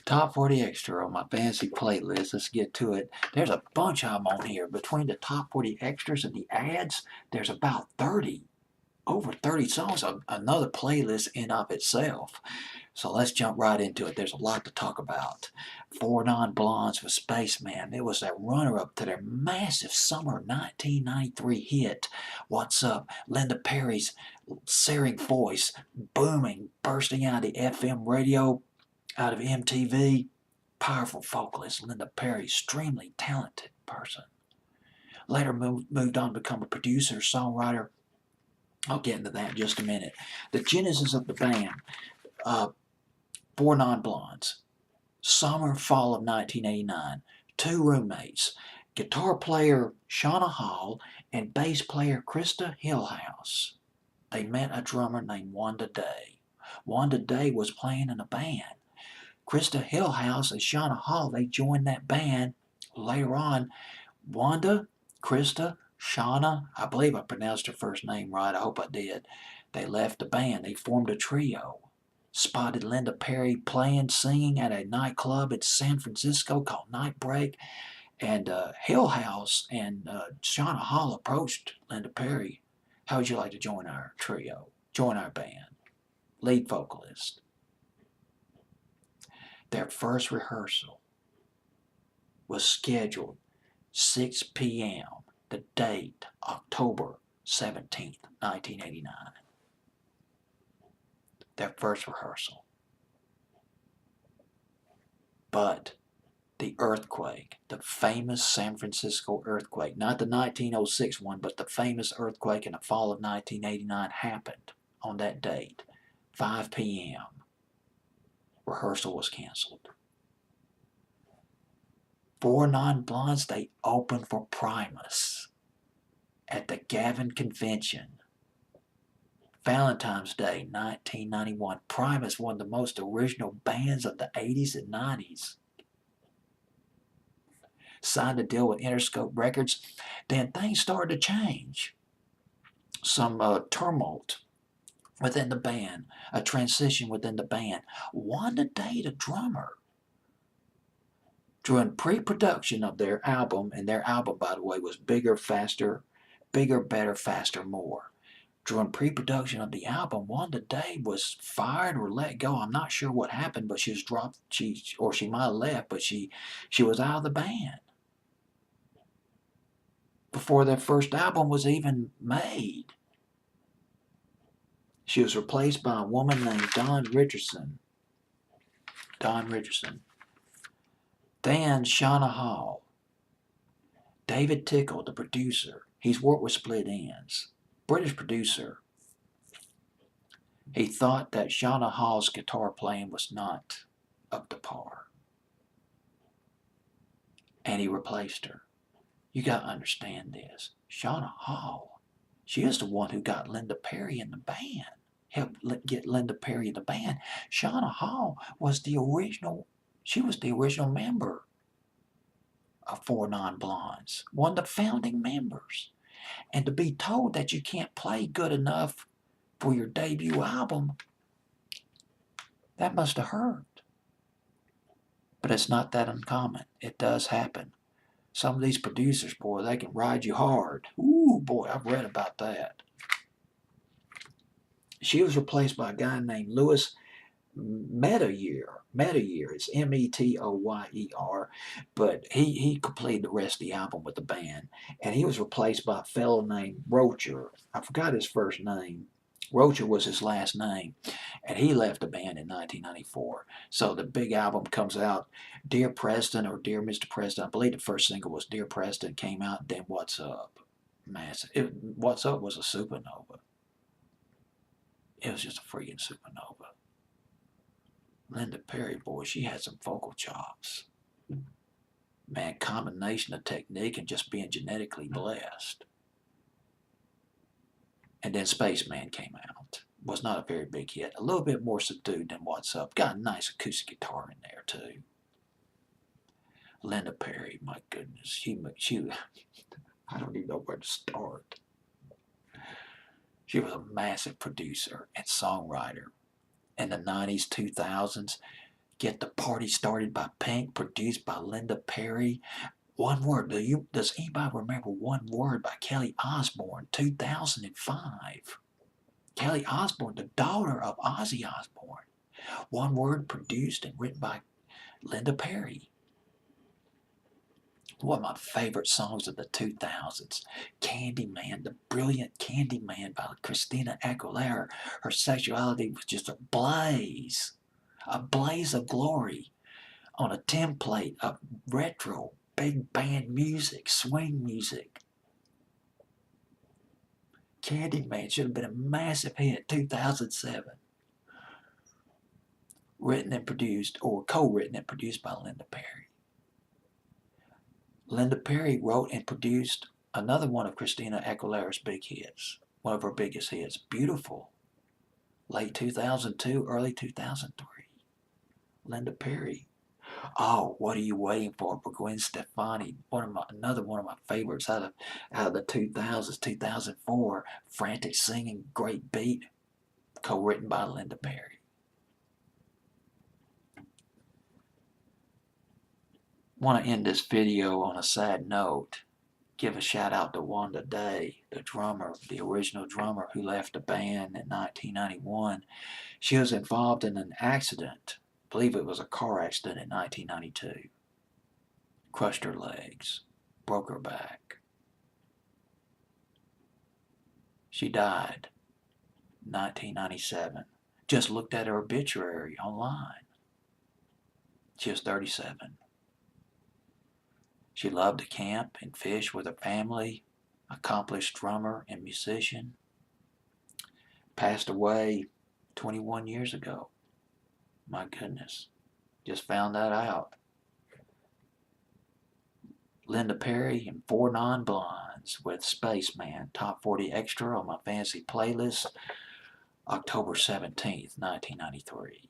Top 40 Extra on my fancy playlist. Let's get to it. There's a bunch of them on here. Between the top 40 extras and the ads, there's about 30, over 30 songs, another playlist in of itself. So let's jump right into it. There's a lot to talk about. Four Non-Blondes with Spaceman. It was that runner-up to their massive summer 1993 hit, What's Up? Linda Perry's searing voice booming, bursting out of the FM radio, out of MTV. Powerful vocalist Linda Perry, extremely talented person. Later moved on to become a producer, songwriter. I'll get into that in just a minute. The genesis of the band, Four Non-Blondes. Summer, fall of 1989. Two roommates, guitar player Shauna Hall and bass player Krista Hillhouse. They met a drummer named Wanda Day. Wanda Day was playing in a band. Krista Hillhouse and Shauna Hall, they joined that band later on. Wanda, Krista, Shauna, I believe I pronounced her first name right, I hope I did. They left the band, they formed a trio. Spotted Linda Perry playing, singing at a nightclub in San Francisco called Night Break. And Hillhouse and Shauna Hall approached Linda Perry. How would you like to join our trio? Join our band? Lead vocalist. Their first rehearsal was scheduled 6 p.m. The date, October 17th, 1989. Their first rehearsal. But the earthquake, the famous San Francisco earthquake, not the 1906 one, but the famous earthquake in the fall of 1989 happened on that date, 5 p.m. Rehearsal was canceled. Four Non-Blondes, they opened for Primus at the Gavin Convention. Valentine's Day, 1991. Primus, one of the most original bands of the 80s and 90s. Signed a deal with Interscope Records. Then things started to change. Some tumult within the band, a transition within the band. Wanda Day, the drummer, during pre-production of their album, and their album, by the way, was Bigger, Faster, Bigger, Better, Faster, More. During pre-production of the album, Wanda Day was fired or let go. I'm not sure what happened, but she was dropped. She might have left, but she was out of the band before their first album was even made. She was replaced by a woman named Dawn Richardson. Then Shauna Hall. David Tickle, the producer. He's worked with Split Enz. British producer. He thought that Shauna Hall's guitar playing was not up to par. And he replaced her. You got to understand this. Shauna Hall, she is the one who got Linda Perry in the band. Helped get Linda Perry in the band. Shauna Hall was the original, she was the original member of Four Non-Blondes. One of the founding members. And to be told that you can't play good enough for your debut album, that must have hurt. But it's not that uncommon. It does happen. Some of these producers, boy, they can ride you hard. Ooh, boy, I've read about that. She was replaced by a guy named Louis Metoyer. It's Metoyer, but he completed the rest of the album with the band, and he was replaced by a fellow named Rocher. I forgot his first name. Rocher was his last name, and he left the band in 1994. So the big album comes out, Dear Preston or Dear Mr. Preston. I believe the first single was Dear Preston, came out, then What's Up. Massive. What's Up was a supernova. It was just a freaking supernova. Linda Perry, boy, she had some vocal chops. Man, combination of technique and just being genetically blessed. And then Spaceman came out. Was not a very big hit. A little bit more subdued than What's Up. Got a nice acoustic guitar in there, too. Linda Perry, my goodness. She I don't even know where to start. She was a massive producer and songwriter. In the 90s, 2000s, Get the Party Started by Pink, produced by Linda Perry. One Word. Does anybody remember One Word by Kelly Osbourne, 2005? Kelly Osbourne, the daughter of Ozzy Osbourne. One Word, produced and written by Linda Perry. One of my favorite songs of the 2000s, Candyman, the brilliant Candyman by Christina Aguilera. Her sexuality was just a blaze of glory on a template of retro big band music, swing music. Candyman should have been a massive hit, 2007. Written and produced, or co-written and produced by Linda Perry. Linda Perry wrote and produced another one of Christina Aguilera's big hits, one of her biggest hits, Beautiful, late 2002, early 2003. Linda Perry. Oh, What Are You Waiting For? For Gwen Stefani, another one of my favorites out of the 2000s, 2004. Frantic singing, great beat, co-written by Linda Perry. Want to end this video on a sad note. Give a shout out to Wanda Day, the drummer, the original drummer who left the band in 1991. She was involved in an accident. I believe it was a car accident in 1992. Crushed her legs, broke her back. She died in 1997. Just looked at her obituary online. She was 37. She loved to camp and fish with her family, accomplished drummer and musician. Passed away 21 years ago. My goodness, just found that out. Linda Perry and Four Non-Blondes with Spaceman, Top 40 Extra on my fantasy playlist, October 17th, 1993.